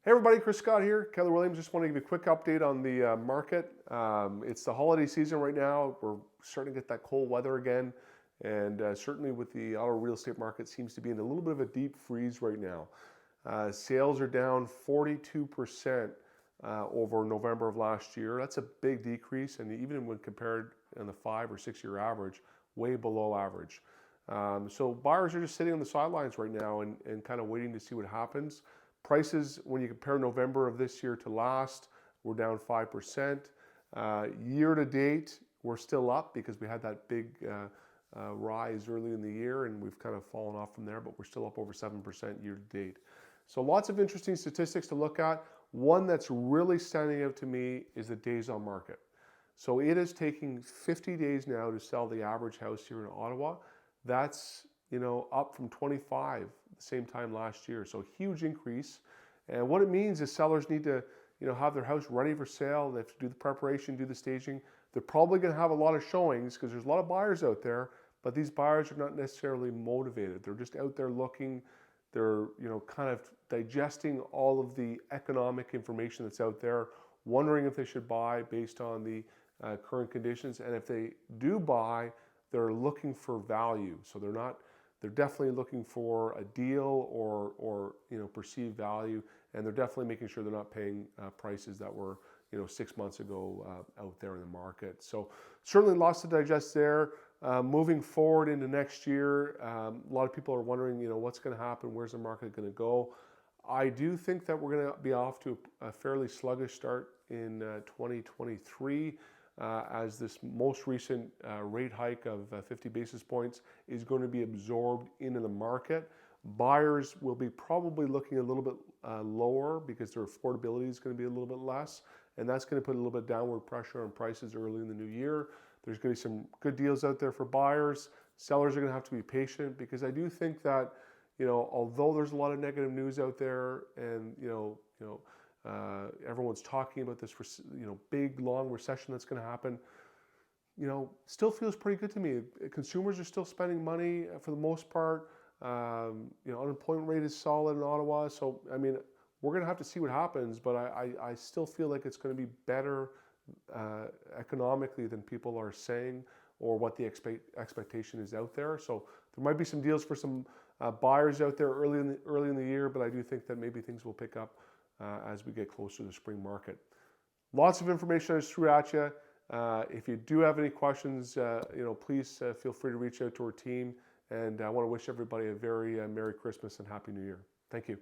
Hey everybody, Chris Scott here. Keller Williams. Just want to give you a quick update on the market. It's the holiday season right now. We're starting to get that cold weather again, and certainly with the auto real estate market seems to be in a little bit of a deep freeze right now. Sales are down 42% over November of last year. That's a big decrease, and even when compared on the 5 or 6 year average, way below average. So buyers are just sitting on the sidelines right now and kind of waiting to see what happens. Prices, when you compare November of this year to last, we're down 5%. Year to date, we're still up because we had that big rise early in the year and we've kind of fallen off from there, but we're still up over 7% year to date. So lots of interesting statistics to look at. One that's really standing out to me is the days on market. So it is taking 50 days now to sell the average house here in Ottawa. That's up from 25 the same time last year. So huge increase. And what it means is sellers need to, have their house ready for sale. They have to do the preparation, do the staging. They're probably going to have a lot of showings because there's a lot of buyers out there, but these buyers are not necessarily motivated. They're just out there looking. They're, kind of digesting all of the economic information that's out there, wondering if they should buy based on the current conditions. And if they do buy, they're looking for value. So they're definitely looking for a deal or perceived value, and they're definitely making sure they're not paying prices that were 6 months ago out there in the market. So certainly lots to digest there. Moving forward into next year, a lot of people are wondering what's going to happen, where's the market going to go. I do think that we're going to be off to a fairly sluggish start in 2023. As this most recent rate hike of 50 basis points is going to be absorbed into the market. Buyers will be probably looking a little bit lower because their affordability is going to be a little bit less, and that's going to put a little bit downward pressure on prices early in the new year. There's going to be some good deals out there for buyers. Sellers are going to have to be patient because I do think that, although there's a lot of negative news out there and, everyone's talking about this, big, long recession that's going to happen, still feels pretty good to me. Consumers are still spending money for the most part. Unemployment rate is solid in Ottawa. So, we're going to have to see what happens, but I still feel like it's going to be better economically than people are saying or what the expectation is out there. So there might be some deals for some buyers out there early in the year, but I do think that maybe things will pick up as we get closer to the spring market. Lots of information I just threw at you. If you do have any questions, please feel free to reach out to our team. And I want to wish everybody a very Merry Christmas and Happy New Year. Thank you.